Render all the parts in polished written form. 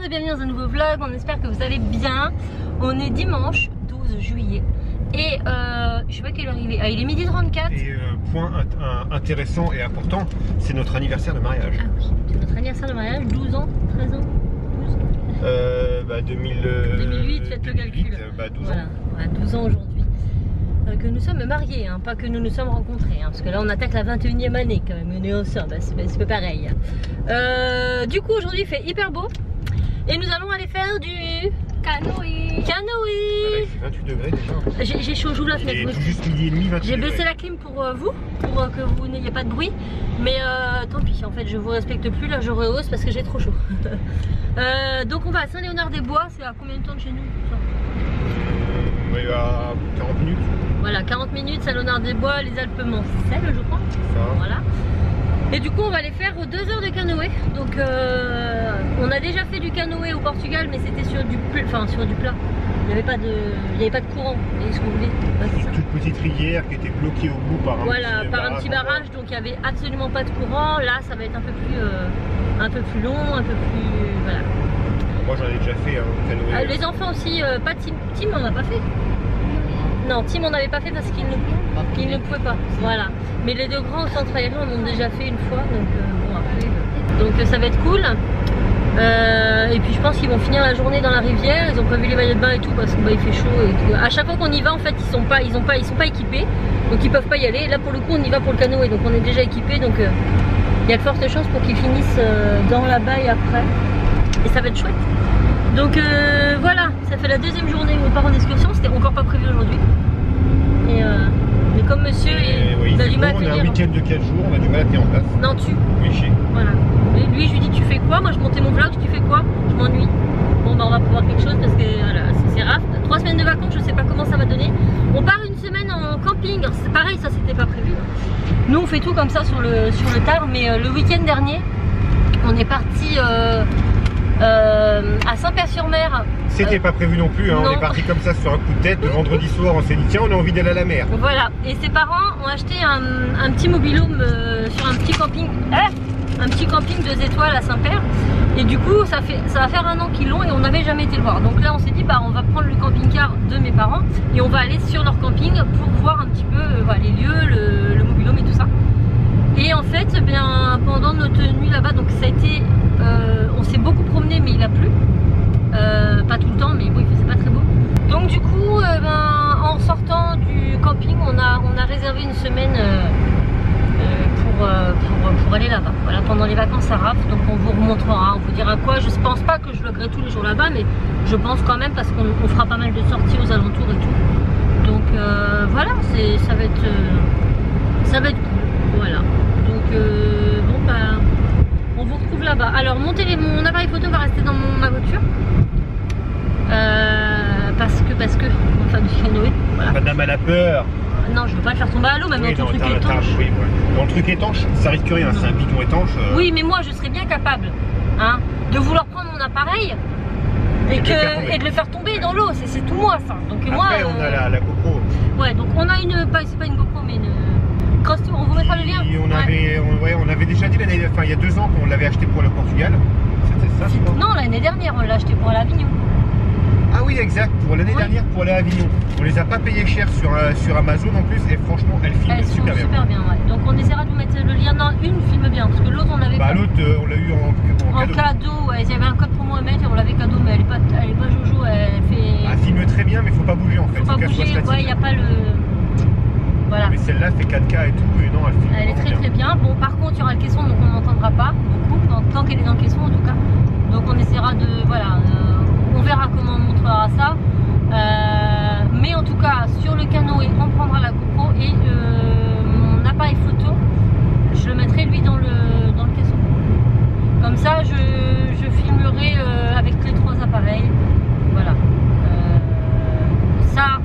monde et bienvenue dans un nouveau vlog, on espère que vous allez bien. On est dimanche 12 juillet et je sais pas quelle heure il est, il est midi 34. Et point intéressant et important, c'est notre anniversaire de mariage. Ah oui, c'est notre anniversaire de mariage, 12 ans, 13 ans, 12 ans 2008, faites le calcul. 12 voilà, ans. Voilà, 12 ans aujourd'hui. Que nous sommes mariés, hein, pas que nous nous sommes rencontrés, hein, parce que là on attaque la 21e année quand même, on est ensemble, c'est pas pareil. Du coup aujourd'hui il fait hyper beau et nous allons aller faire du canoë. Là, il fait 28 degrés déjà. J'ai chaud, j'ouvre la Il est fenêtre. tout juste midi et demi, 28 J'ai degrés. baissé la clim pour vous, pour que vous n'ayez pas de bruit, mais tant pis, en fait je vous respecte plus, là je rehausse parce que j'ai trop chaud. Donc on va à Saint-Léonard-des-Bois, c'est à combien de temps de chez nous ça? À 40 minutes. Voilà, 40 minutes, Saint-Léonard-des-Bois, les Alpes Mancelles je crois. Ça. Voilà. Et du coup on va aller faire 2 heures de canoë. Donc on a déjà fait du canoë au Portugal, mais c'était sur du plat. Il n'y avait pas de courant. Vous voyez ce que vous voulez? Une toute petite rivière qui était bloquée au bout par un petit barrage, donc il n'y avait absolument pas de courant. Là ça va être un peu plus long, un peu plus. Voilà. Moi j'en ai déjà fait un canoë. Les enfants aussi, pas Tim on n'a pas fait. Non, Tim on n'avait pas fait parce qu'il ne pouvait pas. Voilà. Mais les deux grands au centre aérien on en a déjà fait une fois, donc bon après. Donc ça va être cool. Et puis je pense qu'ils vont finir la journée dans la rivière. Ils ont pas vu les maillots de bain et tout parce que il fait chaud. Et à chaque fois qu'on y va en fait ils sont pas équipés, donc ils peuvent pas y aller. Et là pour le coup on y va pour le canoë, donc on est déjà équipés, donc il y a de fortes chances pour qu'ils finissent dans la baille après. Et ça va être chouette. Donc voilà, ça fait la deuxième journée où on part en excursion, c'était encore pas prévu aujourd'hui. Mais comme monsieur oui, a du mal à on a un tenir. week-end de 4 jours, on a du mal à tenir en place. Non, Oui, chier. voilà. Et lui, je lui dis tu fais quoi? Moi je montais mon vlog, tu fais quoi? Je m'ennuie. Bon bah on va pouvoir quelque chose parce que voilà, c'est raf. 3 semaines de vacances, je sais pas comment ça va donner. On part une semaine en camping, c'est pareil, ça c'était pas prévu. Nous on fait tout comme ça sur le tard, mais le week-end dernier, on est parti à Saint-Père-sur-Mer. C'était pas prévu non plus, hein. Non. On est parti comme ça sur un coup de tête. Le vendredi soir, on s'est dit tiens, on a envie d'aller à la mer. Voilà, et ses parents ont acheté un petit mobil-home sur un petit camping. Un petit camping 2 étoiles à Saint-Père. Et du coup, ça va faire 1 an qu'ils l'ont et on n'avait jamais été le voir. Donc là, on s'est dit, bah, on va prendre le camping-car de mes parents et on va aller sur leur camping pour voir un petit peu voilà, les lieux, le mobil-home et tout ça. Et en fait, bien, pendant notre nuit là-bas, donc ça a été, on s'est beaucoup promené, mais il a plu. Pas tout le temps, mais bon, il faisait pas très beau. Donc du coup, en sortant du camping, on a réservé une semaine pour aller là-bas. Voilà, pendant les vacances à Raph, donc on vous remontrera, on vous dira quoi. Je pense pas que je vloggerai tous les jours là-bas, mais je pense quand même parce qu'on fera pas mal de sorties aux alentours et tout. Donc voilà, ça va être cool. Voilà. Donc bon bah on vous retrouve là-bas. Alors mon appareil photo va rester dans ma voiture. Parce que on va faire du canoë. Voilà. Madame a la peur. Non, je veux pas le faire tomber à l'eau, même dans ton truc étanche. Oui, ouais. Dans le truc étanche, ça risque rien, c'est un bidon étanche. Oui, mais moi je serais bien capable hein, de vouloir prendre mon appareil et de le faire tomber dans l'eau. C'est tout moi ça. Donc après, moi, on a la GoPro. Ouais, donc on a c'est pas une GoPro, mais une cross tour. On vous mettra le lien. On avait déjà dit il y a 2 ans qu'on l'avait acheté pour le Portugal. C'était ça, je crois. Non, l'année dernière, on l'a acheté pour l'Avignon. Ah oui, exact, pour l'année dernière pour aller à Avignon. On les a pas payés cher sur Amazon en plus et franchement elles filment super bien. Ouais. Donc on essaiera de vous mettre le lien. Dans une filme bien parce que l'autre on avait pas. L'autre on l'a eu en cadeau. Ouais, il y avait un code promo à mettre et on l'avait cadeau, mais elle est pas jojo, elle fait. Elle filme très bien mais faut pas bouger en fait. Faut pas bouger, ouais, il n'y a pas le. Voilà. Mais celle-là fait 4K et tout et non elle filme. Elle est très bien. Bon par contre il y aura le caisson donc on n'entendra pas beaucoup, tant qu'elle est dans le caisson en tout cas. Donc on essaiera de. Voilà. On verra comment on montrera ça. Mais en tout cas, sur le canoë, on prendra la GoPro et mon appareil photo, je le mettrai lui dans le caisson. Comme ça, je filmerai avec les 3 appareils. Voilà. Ça,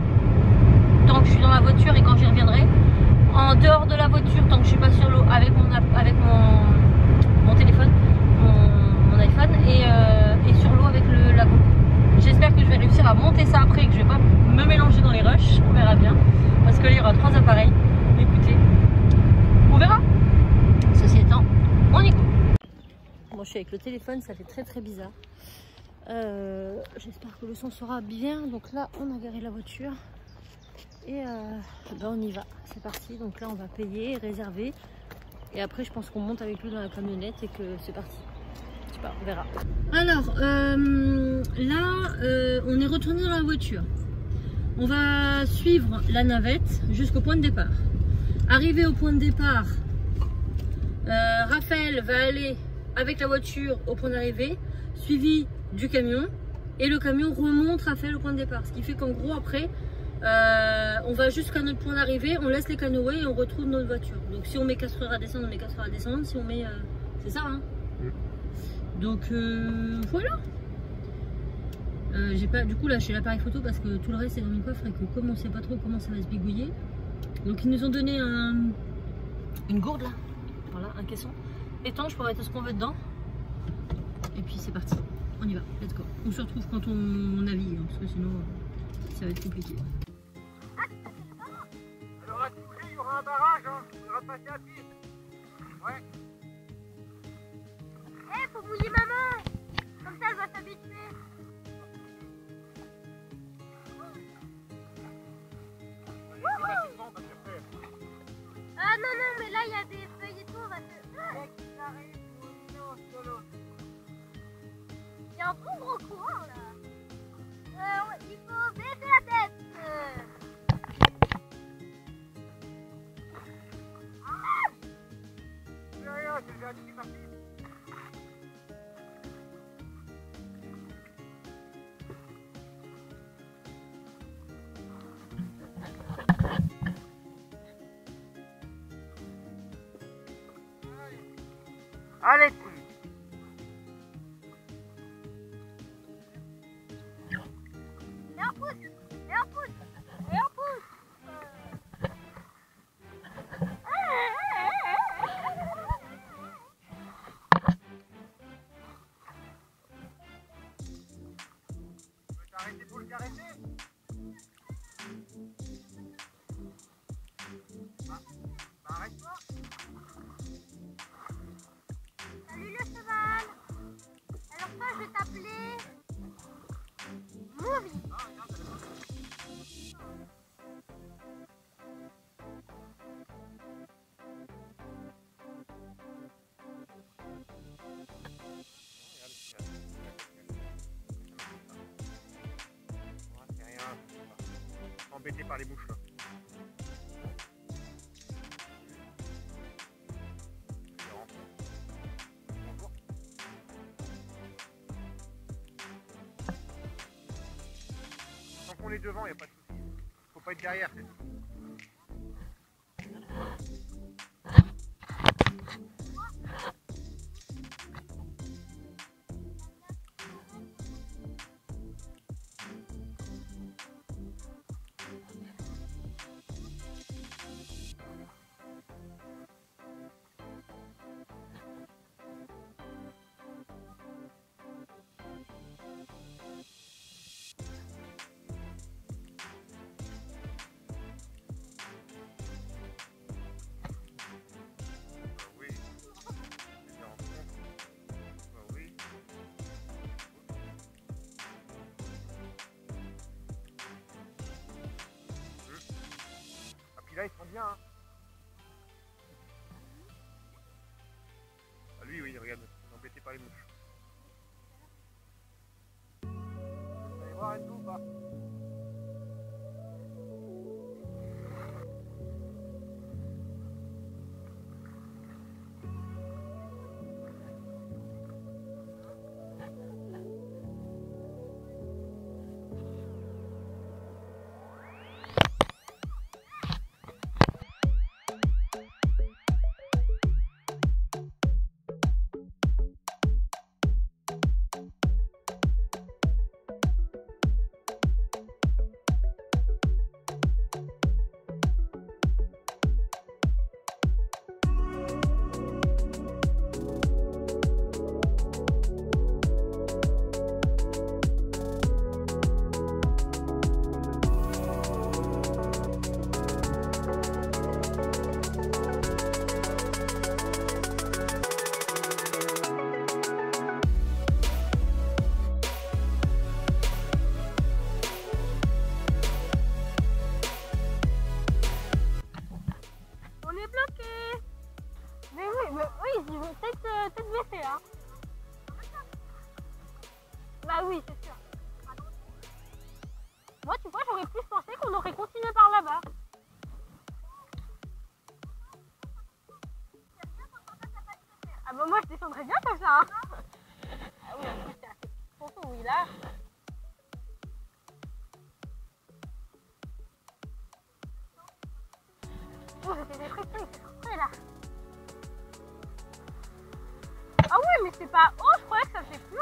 tant que je suis dans la voiture et quand j'y reviendrai. En dehors de la voiture, tant que je suis pas sur l'eau, avec mon téléphone, mon iPhone et sur l'eau avec la GoPro. J'espère que je vais réussir à monter ça après et que je vais pas me mélanger dans les rushs, on verra bien. Parce que là il y aura 3 appareils. Écoutez, on verra. Ceci étant, on y go. Bon, je suis avec le téléphone, ça fait très bizarre. J'espère que le son sera bien. Donc là, on a garé la voiture et ben on y va. C'est parti. Donc là, on va payer, réserver. Et après, je pense qu'on monte avec lui dans la camionnette et que c'est parti. Je sais pas, on verra. Alors, là, on est retourné dans la voiture. On va suivre la navette jusqu'au point de départ. Arrivé au point de départ, Raphaël va aller avec la voiture au point d'arrivée, suivi du camion. Et le camion remonte Raphaël au point de départ. Ce qui fait qu'en gros, après, on va jusqu'à notre point d'arrivée, on laisse les canoës et on retrouve notre voiture. Donc si on met 4 heures à descendre, on met 4 heures à descendre. Si on met... c'est ça, hein. Donc voilà. J'ai pas, du coup, lâché l'appareil photo parce que tout le reste est dans mes coffres et que comme on sait pas trop comment ça va se bigouiller. Donc ils nous ont donné une gourde là. Voilà, un caisson étanche pour mettre ce qu'on veut dedans. Et puis c'est parti. On y va, let's go. On se retrouve quand on navigue, hein, parce que sinon ça va être compliqué. Alors à Toulouse, il y aura un barrage, hein. Il faudra passer à pied. Ouais. Eh, faut mouiller maman. Comme ça, elle va s'habituer. Ah non, non, mais là, il y a des feuilles et tout, on va se... Il y a un bon gros courant, là. Il faut baisser la tête. Allez. Et on pousse, et on pousse, et on pousse. T'arrêter pour le caresser. Bah, arrête-toi. Salut le cheval. Alors toi, je vais t'appeler Movie. C'est rien. Embêté par les mouches là. Tant qu'on est devant, il n'y a pas de souci. Faut pas être derrière, c'est tout. Oui. Oui. Ah puis là ils sont bien hein. Ah lui oui regarde, il est embêté par les mouches. Vous allez voir et tout ou pas? bah moi je descendrais bien comme ça. Hein. Ah oui, en plus c'est assez profond, oui là. Oh, c'était des trucs près là. Ah oui, mais c'est pas haut, je croyais que ça faisait plus haut.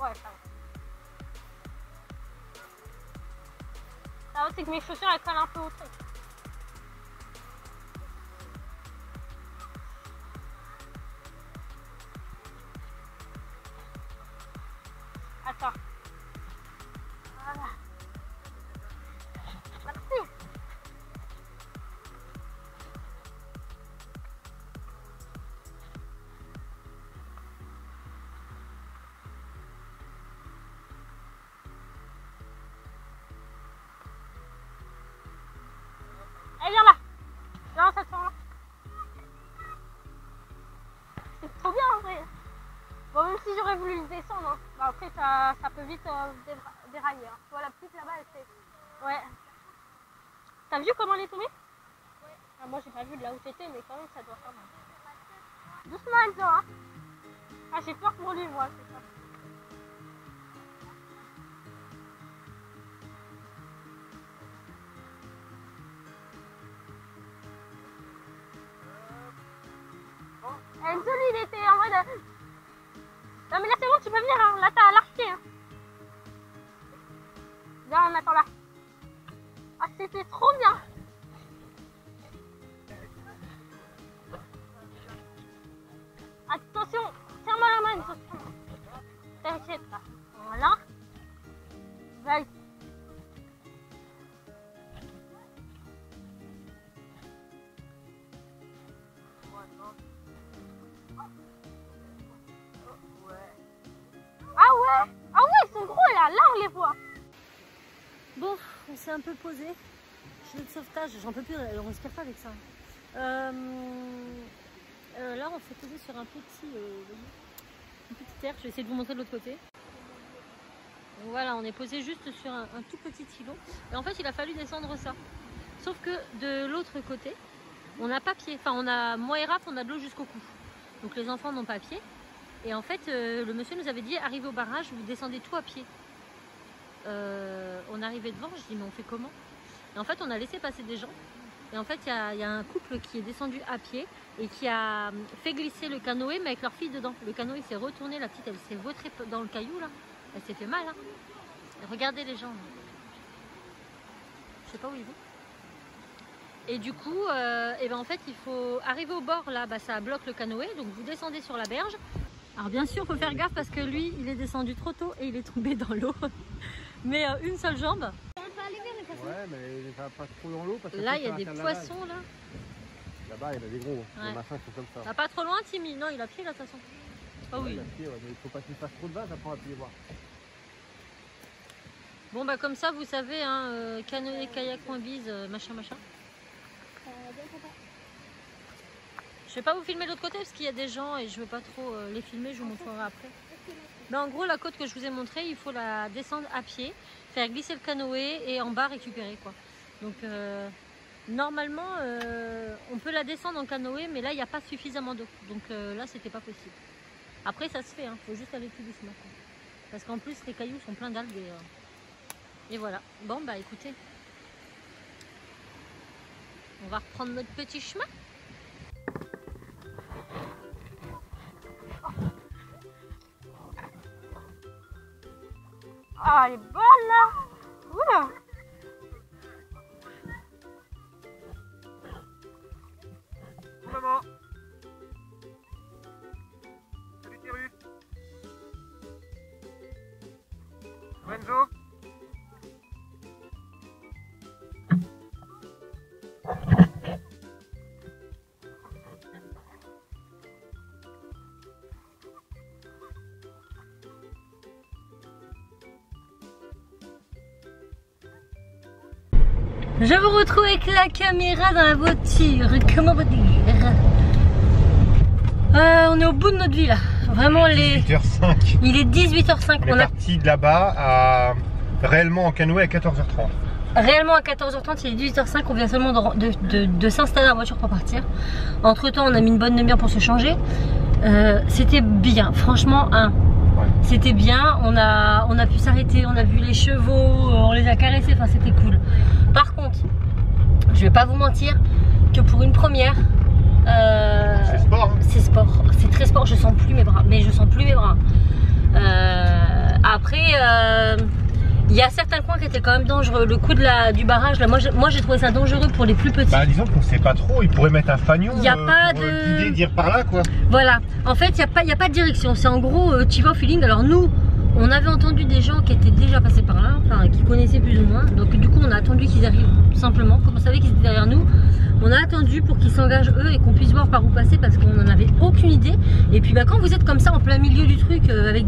Ouais, ça va. Ça va, c'est que mes chaussures elles collent un peu au truc. Attends. Voilà. Merci. Allez, viens là. Viens, ça te là. C'est trop bien en vrai. Bon, même si j'aurais voulu le descendre, hein. Bah, après ça peut vite dérailler. Hein. Tu vois la petite là-bas, elle fait. Ouais. T'as vu comment elle est tombée? Ouais. Ah, moi j'ai pas vu de là où t'étais, mais quand même ça doit faire mal. Doucement Enzo, hein. Ah, j'ai peur pour lui, moi, c'est ça. Enzo, lui, il était en mode. Non, mais là, c'est bon, tu peux venir, hein. Là, t'as l'arqué. Hein. Viens, on attend là. Ah, c'était trop bien. Attention, tiens-moi la main, Enzo. T'inquiète pas. Voilà. Vas-y. Ah ouais, ils sont gros là, on les voit. Bon, on s'est un peu posé. Gilet de sauvetage, j'en peux plus, on respire pas avec ça. Là, on s'est posé sur un petit, une petite terre. Je vais essayer de vous montrer de l'autre côté. Donc voilà, on est posé juste sur un tout petit îlot. Et en fait, il a fallu descendre ça. Sauf que de l'autre côté, on n'a pas pied. Enfin, moi et Raph, on a de l'eau jusqu'au cou. Donc les enfants n'ont pas pied. Et en fait, le monsieur nous avait dit, arrivez au barrage, vous descendez tout à pied. On arrivait devant, je dis, mais on fait comment? Et en fait, on a laissé passer des gens. Et en fait, il y a un couple qui est descendu à pied et qui a fait glisser le canoë, mais avec leur fille dedans. Le canoë s'est retourné, la petite, elle s'est vautrée dans le caillou, là. Elle s'est fait mal, hein. Regardez les gens. Je sais pas où ils vont. Et du coup, et ben en fait, il faut arriver au bord, là, bah, ça bloque le canoë. Donc, vous descendez sur la berge. Alors, bien sûr, il faut faire gaffe parce que lui, il est descendu trop tôt et il est tombé dans l'eau. Mais une seule jambe. Ouais, mais il va pas trop dans l'eau. Là, il y a des poissons, là. Là-bas, il y en a des gros. Ouais. Les machins sont comme ça. Ah, pas trop loin, Timmy. Non, il a pied, là, de toute façon. Ah oui. Il a pied, ouais, mais il faut pas qu'il fasse trop de vagues, après on va plus les voir. Bon, bah, comme ça, vous savez, hein, canoë, kayak, bise, machin, machin. Je vais pas vous filmer de l'autre côté parce qu'il y a des gens et je veux pas trop les filmer, je vous montrerai après. Mais en gros, la côte que je vous ai montrée, il faut la descendre à pied, faire glisser le canoë et en bas récupérer, quoi. Donc normalement, on peut la descendre en canoë, mais là, il n'y a pas suffisamment d'eau. Donc là, c'était pas possible. Après, ça se fait, hein, faut juste aller plus doucement, quoi. Parce qu'en plus, les cailloux sont pleins d'algues et voilà. Bon, bah écoutez, on va reprendre notre petit chemin. Ah, elle est bonne là. Oula. Maman. Salut Thierry. Enzo. Je vous retrouve avec la caméra dans la voiture. Comment vous dire? On est au bout de notre vie là. Vraiment les... 18h05. Il est 18h05. On est parti de là-bas réellement en canoë à 14h30. Réellement à 14h30, il est 18h05. On vient seulement de s'installer dans la voiture pour partir. Entre temps, on a mis une bonne demi-heure pour se changer. C'était bien, franchement, c'était bien. On a pu s'arrêter, on a vu les chevaux, on les a caressés, enfin c'était cool. Par contre, je vais pas vous mentir que pour une première, c'est sport. C'est sport, c'est très sport. Je sens plus mes bras, Après, il y a certains coins qui étaient quand même dangereux. Le coup du barrage, là, moi j'ai trouvé ça dangereux pour les plus petits. Bah disons qu'on sait pas trop, ils pourraient mettre un fanion pour dire par là quoi. Voilà, en fait il n'y a pas de direction, c'est en gros tu vas au feeling. Alors nous, on avait entendu des gens qui étaient déjà passés par là, enfin qui connaissaient plus ou moins. Donc du coup on a attendu qu'ils arrivent tout simplement, comme on savait qu'ils étaient derrière nous. On a attendu pour qu'ils s'engagent eux et qu'on puisse voir par où passer parce qu'on n'en avait aucune idée. Et puis bah, quand vous êtes comme ça en plein milieu du truc avec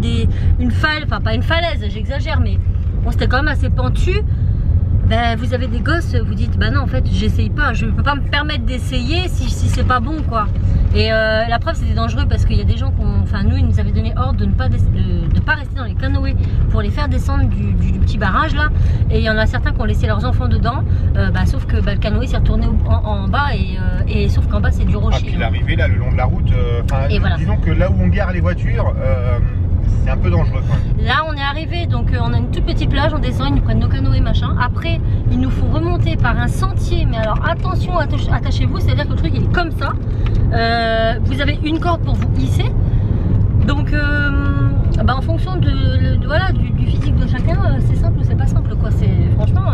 une falaise, enfin pas une falaise, j'exagère, mais bon, c'était quand même assez pentu. Ben, vous avez des gosses, vous dites bah non en fait j'essaye pas, je ne peux pas me permettre d'essayer si c'est pas bon quoi. Et la preuve c'était dangereux parce qu'il y a des gens nous ils nous avaient donné ordre de ne pas rester dans les canoës pour les faire descendre du petit barrage là. Et il y en a certains qui ont laissé leurs enfants dedans, sauf que le canoë s'est retourné en bas et sauf qu'en bas c'est du rocher. Ah puis l'arrivée là le long de la route, voilà. Disons que là où on gare les voitures, c'est un peu dangereux quand même. Là on est arrivé, donc on a une toute petite plage, on descend, ils nous prennent nos canoës machin. Après il nous faut remonter par un sentier, mais alors attention, attachez-vous, c'est-à-dire que le truc il est comme ça. Vous avez une corde pour vous hisser. Donc en fonction du physique de chacun, c'est simple ou c'est pas simple quoi. Franchement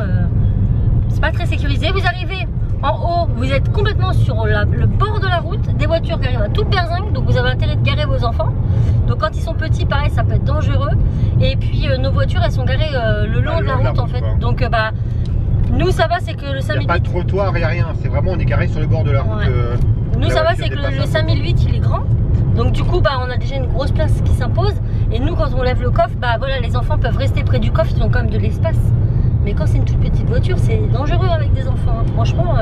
c'est pas très sécurisé. Vous arrivez en haut, vous êtes complètement sur le bord de la route, des voitures qui arrivent à toute berzingue, donc vous avez intérêt de garer vos enfants. Donc quand ils sont petits, pareil, ça peut être dangereux. Et puis nos voitures, elles sont garées le long de la route en fait. Quoi. Donc nous ça va, c'est que le 5008... Il n'y a pas de trottoir, il n'y a rien, c'est vraiment on est garé sur le bord de la route. Nous ça va, c'est que le 5008 il est grand. Donc du coup on a déjà une grosse place qui s'impose. Et nous quand on lève le coffre, voilà, les enfants peuvent rester près du coffre, ils ont quand même de l'espace. Mais quand c'est une toute petite voiture, c'est dangereux avec des enfants. Franchement,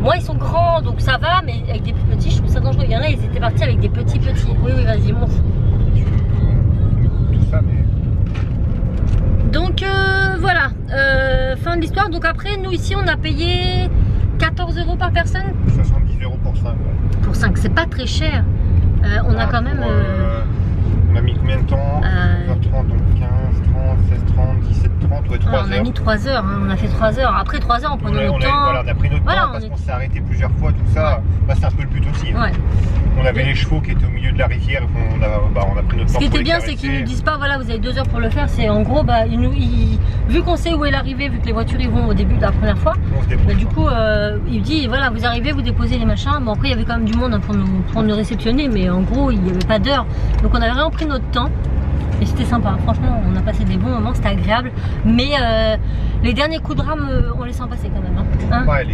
moi ils sont grands donc ça va, mais avec des petits, je trouve ça dangereux. Il y en a, ils étaient partis avec des petits. Oui, vas-y, monte. Tout ça, mais... Donc voilà, fin de l'histoire. Donc après, nous ici, on a payé 14 € par personne. 70 € pour 5. Ouais. Pour 5, c'est pas très cher. On a quand même... on a mis combien de temps 11h30, donc 15, 30, 16, 30, 17, 30, ouais, 3 heures. On a mis 3 heures, hein, on a fait 3 heures. Après 3 heures, on prenait notre temps. Voilà, on a pris notre temps parce qu'on s'est arrêté plusieurs fois, tout ça. Ouais. C'est un peu le but aussi. Hein. Ouais. On avait les chevaux qui étaient au milieu de la rivière, on a pris notre temps. Ce qui était bien, c'est qu'ils nous disent pas, voilà, vous avez 2 heures pour le faire. C'est en gros, vu qu'on sait où est l'arrivée, vu que les voitures ils vont au début de la première fois, du coup, il dit, voilà, vous arrivez, vous déposez les machins. Bon, après, il y avait quand même du monde pour nous réceptionner, mais en gros, il n'y avait pas d'heure. Donc, on avait vraiment pris notre temps. Et c'était sympa, franchement on a passé des bons moments, c'était agréable. Mais les derniers coups de rame, on les sent passer quand même hein. Ouais,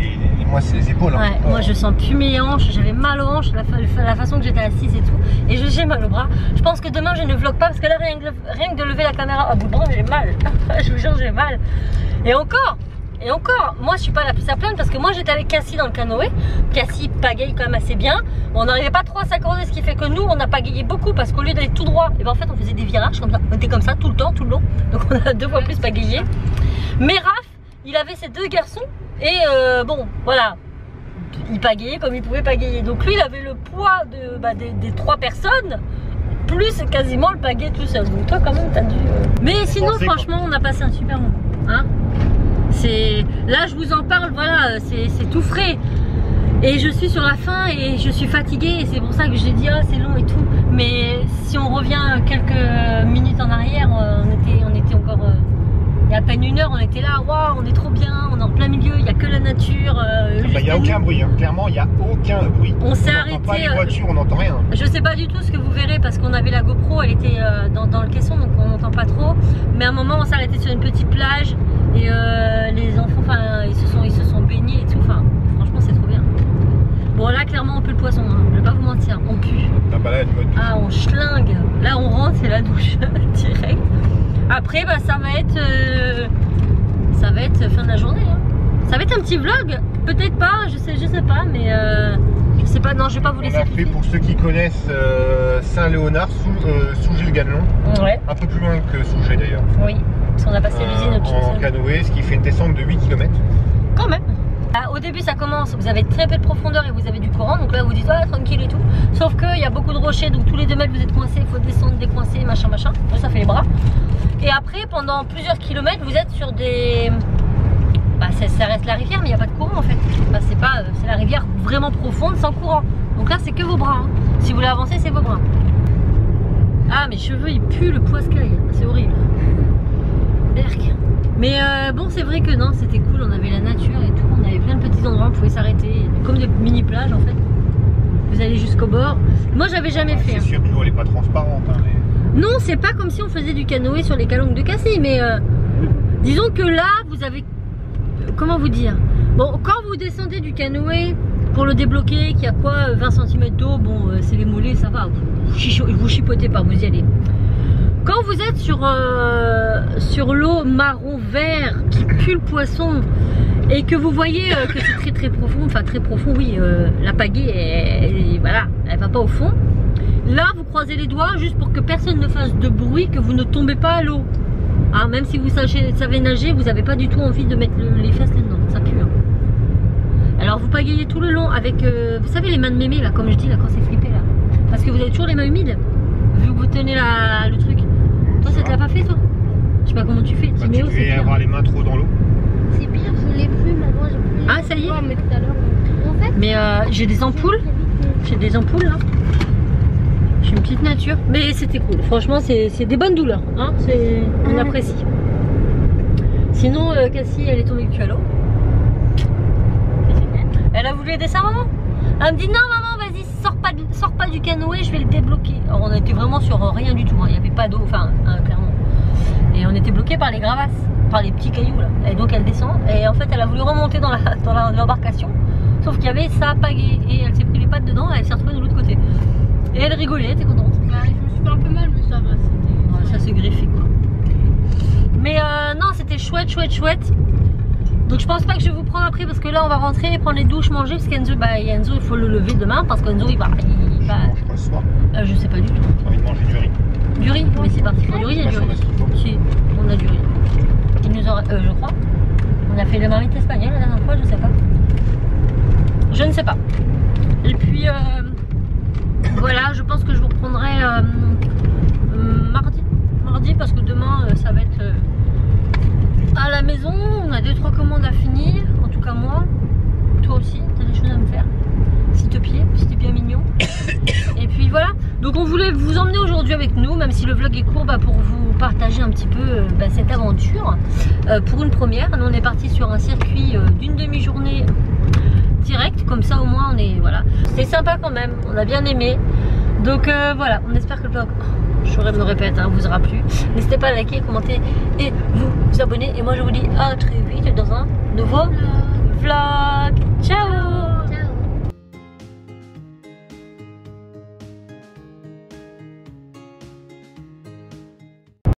moi c'est les épaules hein. Ouais, moi je sens plus mes hanches, j'avais mal aux hanches, la façon que j'étais assise et tout. Et j'ai mal au bras. Je pense que demain je ne vlog pas parce que là rien que de lever la caméra à bout de bras j'ai mal. Je vous jure j'ai mal. Et encore, moi je suis pas la plus à plaindre parce que moi j'étais avec Cassie dans le canoë. Cassie pagaye quand même assez bien. On n'arrivait pas trop à s'accorder, ce qui fait que nous on a pagayé beaucoup parce qu'au lieu d'aller tout droit, et en fait on faisait des virages comme ça. On était comme ça tout le temps, tout le long. Donc on a 2 fois plus pagayé. Mais Raph, il avait ses 2 garçons et voilà. Il pagayait comme il pouvait pagayer. Donc lui il avait le poids des 3 personnes. Plus quasiment le pagaie tout seul. Donc toi quand même t'as dû... Mais sinon franchement on a passé un super moment hein. Là je vous en parle, voilà, c'est tout frais. Et je suis sur la fin et je suis fatiguée et c'est pour ça que j'ai dit c'est long et tout. Mais si on revient quelques minutes en arrière, on était encore... il y a à peine 1 heure, on était là, waouh, on est trop bien, on est en plein milieu, il n'y a que la nature. Il n'y a aucun bruit, hein. Clairement il n'y a aucun bruit. On s'est arrêté. Pas les voitures, on n'entend rien. Je sais pas du tout ce que vous verrez parce qu'on avait la GoPro, elle était dans le caisson donc on n'entend pas trop. Mais à un moment on s'est arrêté sur une petite plage et les enfants, ils se sont baignés et tout. Franchement c'est trop bien. Bon là clairement on pue le poisson, hein. Je vais pas vous mentir, on pue. Ah on schlingue. Là on rentre, c'est la douche direct. Après ça va être fin de la journée hein. Ça va être un petit vlog, peut-être pas, je sais pas, mais je sais pas, non, je vais pas vous laisser. On a fait, pour ceux qui connaissent, Saint-Léonard, sous Gilles-Ganelon. Ouais. Un peu plus loin que Sougé d'ailleurs. Oui, parce qu'on a passé l'usine au-dessus. En canoë, ce qui fait une descente de 8 km. Quand même. Au début ça commence, vous avez très peu de profondeur et vous avez du courant, donc là vous dites ah tranquille et tout. Sauf qu'il y a beaucoup de rochers, donc tous les 2 mètres vous êtes coincés, il faut descendre, décoincer, machin. Ça fait les bras. Et après pendant plusieurs kilomètres vous êtes sur des... Bah, ça reste la rivière mais il n'y a pas de courant en fait. Bah, c'est la rivière vraiment profonde sans courant. Donc là c'est que vos bras. Hein. Si vous voulez avancer c'est vos bras. Ah mes cheveux ils puent le poiscaille, c'est horrible. Berk. Mais bon c'est vrai que non c'était cool, on avait la nature et tout, on avait plein de petits endroits où on pouvait s'arrêter, comme des mini plages en fait. Vous allez jusqu'au bord. Moi j'avais jamais fait. C'est sûr que l'eau elle est pas transparente. Hein, mais... Non c'est pas comme si on faisait du canoë sur les calanques de Cassis, mais disons que là vous avez... Comment vous dire? Bon quand vous descendez du canoë pour le débloquer, qui a quoi 20 cm d'eau, bon c'est les mollets, ça va, vous chipotez pas, vous y allez. Quand vous êtes sur l'eau marron vert qui pue le poisson et que vous voyez que c'est très profond, enfin très profond, oui, la pagaie, voilà, elle va pas au fond. Là, vous croisez les doigts juste pour que personne ne fasse de bruit, que vous ne tombez pas à l'eau. Hein, même si vous savez nager, vous n'avez pas du tout envie de mettre les fesses là-dedans, ça pue. Hein. Alors vous pagayez tout le long avec, vous savez les mains de mémé là, comme je dis là, quand c'est flippé là. Parce que vous avez toujours les mains humides, vu que vous tenez le truc. Toi ça te l'a pas fait toi? Je sais pas comment tu fais. Bah, tu devais avoir les mains trop dans l'eau. C'est pire, je l'ai plus maintenant, j'ai plus. Ah ça y est. Ouais, mais tout à l'heure. En fait, mais j'ai des ampoules. J'ai des ampoules là. Je suis une petite nature. Mais c'était cool. Franchement c'est des bonnes douleurs. Hein, on apprécie. Sinon Cassie elle est tombée du à l'eau. Elle a voulu aider sa maman. Elle me dit non maman vas-y sors pas du canoë, je vais le débloquer. Alors on était vraiment sur rien du tout, hein. Il n'y avait pas d'eau, enfin clairement. Et on était bloqué par les gravasses, par les petits cailloux là. Et donc elle descend et en fait elle a voulu remonter dans l'embarcation. Sauf qu'il y avait sa pagaie et elle s'est pris les pattes dedans et elle s'est retrouvée de l'autre côté. Et elle rigolait, elle était contente. bah, je me suis fait un peu mal mais ça va, c'était... Ouais, ça s'est greffé quoi. Mais non c'était chouette. Donc je pense pas que je vais vous prendre après parce que là on va rentrer, prendre les douches, manger parce qu'Enzo, Enzo il faut le lever demain parce qu'Enzo il va... Je pense soir. Je sais pas du tout. J'ai envie de manger du riz. Du riz? Mais c'est parti pour du riz, il y a du riz. Si, on a du riz. Il nous aura, je crois. On a fait le marmite espagnol la dernière fois, je sais pas. Je ne sais pas. Et puis voilà, je pense que je vous reprendrai mardi parce que demain ça va être à la maison. On a 2-3 commandes à finir, en tout cas moi. Toi aussi, t'as des choses à me faire. Si t'es bien mignon. Et puis voilà. Donc on voulait vous emmener aujourd'hui avec nous, même si le vlog est court, pour vous partager un petit peu cette aventure. Pour une première, nous on est parti sur un circuit d'une demi-journée direct, comme ça au moins on est, voilà. C'était sympa quand même, on a bien aimé. Donc voilà, on espère que le vlog, je me répète, vous aura plu. N'hésitez pas à liker, commenter et vous abonner. Et moi je vous dis à très vite dans un nouveau vlog. Ciao.